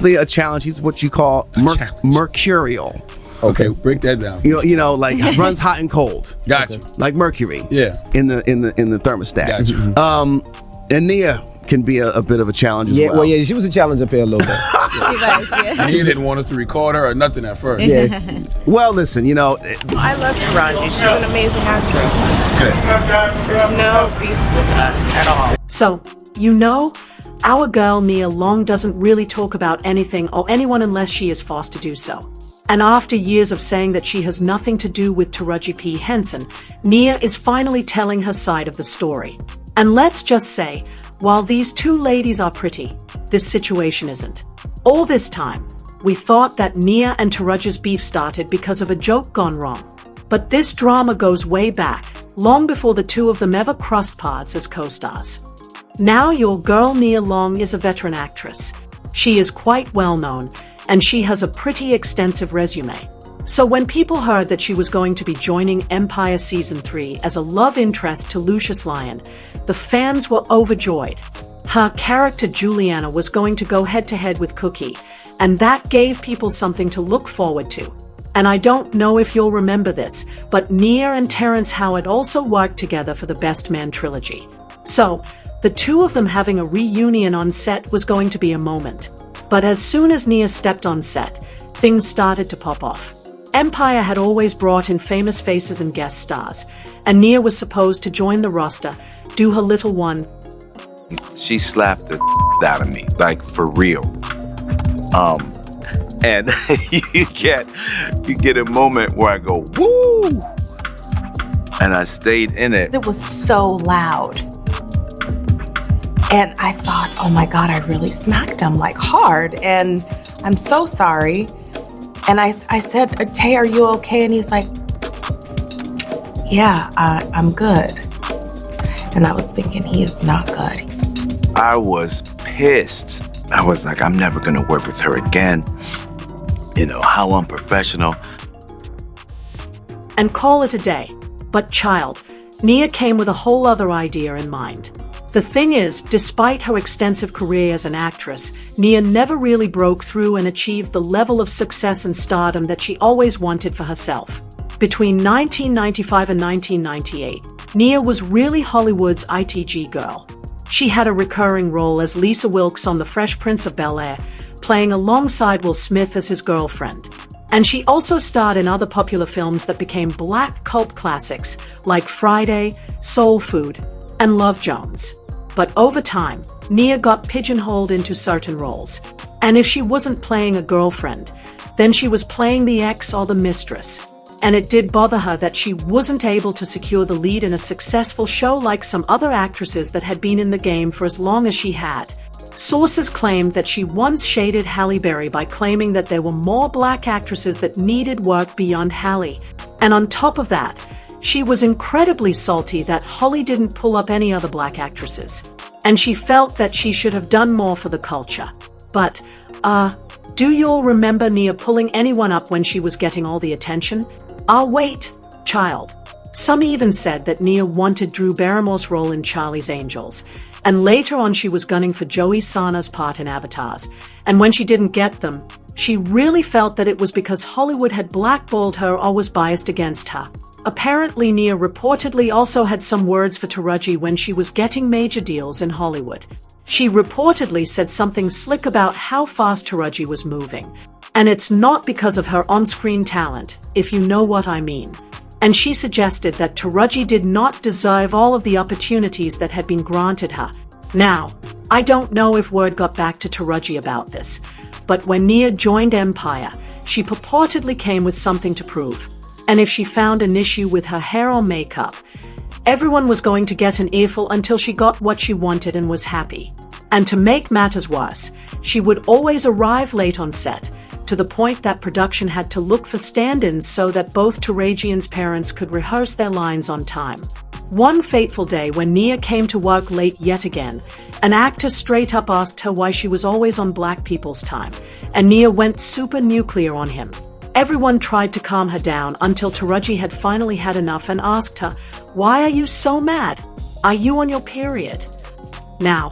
definitely a challenge. He's what you call mercurial. Okay, break that down. You know, like runs hot and cold. Gotcha. Like mercury. Yeah. In the thermostat. Gotcha. And Nia can be a bit of a challenge as well. Well, yeah, she was a challenge up here a little bit. She was, yeah. Nia didn't want us to record her or nothing at first. Yeah. Well, listen, you know. I love Taraji. She's an amazing actress. Good. There's no beef with us at all. So, our girl Nia Long doesn't really talk about anything or anyone unless she is forced to do so. And after years of saying that she has nothing to do with Taraji P. Henson, Nia is finally telling her side of the story. And let's just say, while these two ladies are pretty, this situation isn't. All this time, we thought that Nia and Taraji's beef started because of a joke gone wrong. But this drama goes way back, long before the two of them ever crossed paths as co-stars. Now your girl Nia Long is a veteran actress. She is quite well known, and she has a pretty extensive resume. So when people heard that she was going to be joining Empire Season 3 as a love interest to Lucius Lyon, the fans were overjoyed. Her character Juliana was going to go head-to-head with Cookie, and that gave people something to look forward to. And I don't know if you'll remember this, but Nia and Terrence Howard also worked together for the Best Man trilogy. So, the two of them having a reunion on set was going to be a moment. But as soon as Nia stepped on set, things started to pop off. Empire had always brought in famous faces and guest stars, and Nia was supposed to join the roster, do her little one. She slapped the out of me, like for real. And you get a moment where I go, woo! And I stayed in it. It was so loud. And I thought, oh my God, I really smacked him like hard. And I'm so sorry. And I said, Tay, are you okay? And he's like, yeah, I'm good. And I was thinking, he is not good. I was pissed. I was like, I'm never gonna work with her again. You know, how unprofessional. And call it a day. But child, Nia came with a whole other idea in mind. The thing is, despite her extensive career as an actress, Nia never really broke through and achieved the level of success and stardom that she always wanted for herself. Between 1995 and 1998, Nia was really Hollywood's ITG girl. She had a recurring role as Lisa Wilkes on The Fresh Prince of Bel-Air, playing alongside Will Smith as his girlfriend. And she also starred in other popular films that became black cult classics like Friday, Soul Food, and Love Jones. But over time, Nia got pigeonholed into certain roles. And if she wasn't playing a girlfriend, then she was playing the ex or the mistress. And it did bother her that she wasn't able to secure the lead in a successful show like some other actresses that had been in the game for as long as she had. Sources claimed that she once shaded Halle Berry by claiming that there were more black actresses that needed work beyond Halle. And on top of that, she was incredibly salty that Holly didn't pull up any other black actresses. And she felt that she should have done more for the culture. But, do you all remember Nia pulling anyone up when she was getting all the attention? Wait, child. Some even said that Nia wanted Drew Barrymore's role in Charlie's Angels. And later on she was gunning for Joey Sana's part in Avatars. And when she didn't get them, she really felt that it was because Hollywood had blackballed her or was biased against her. Apparently, Nia reportedly also had some words for Taraji when she was getting major deals in Hollywood. She reportedly said something slick about how fast Taraji was moving. And it's not because of her on-screen talent, if you know what I mean. And she suggested that Taraji did not deserve all of the opportunities that had been granted her. Now, I don't know if word got back to Taraji about this, but when Nia joined Empire, she purportedly came with something to prove. And if she found an issue with her hair or makeup, everyone was going to get an earful until she got what she wanted and was happy. And to make matters worse, she would always arrive late on set, to the point that production had to look for stand-ins so that both Tarajian's parents could rehearse their lines on time. One fateful day when Nia came to work late yet again, an actor straight up asked her why she was always on black people's time, and Nia went super nuclear on him. Everyone tried to calm her down until Taraji had finally had enough and asked her, "Why are you so mad? Are you on your period?" Now,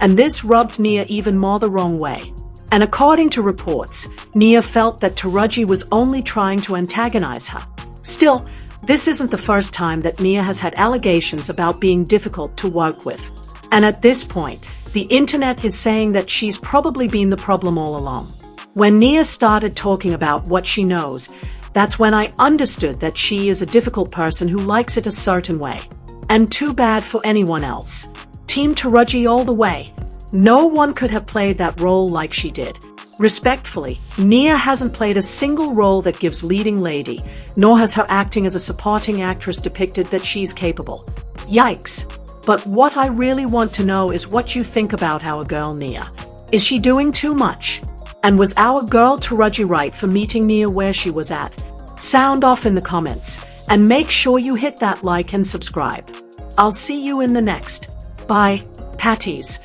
and this rubbed Nia even more the wrong way. And according to reports, Nia felt that Taraji was only trying to antagonize her. Still, this isn't the first time that Nia has had allegations about being difficult to work with. And at this point, the internet is saying that she's probably been the problem all along. When Nia started talking about what she knows, that's when I understood that she is a difficult person who likes it a certain way. And too bad for anyone else. Team Taraji all the way. No one could have played that role like she did. Respectfully, Nia hasn't played a single role that gives leading lady, nor has her acting as a supporting actress depicted that she's capable. Yikes. But what I really want to know is what you think about our girl Nia. Is she doing too much? And was our girl Taraji right for meeting Nia where she was at? Sound off in the comments, and make sure you hit that like and subscribe. I'll see you in the next. Bye, Patties.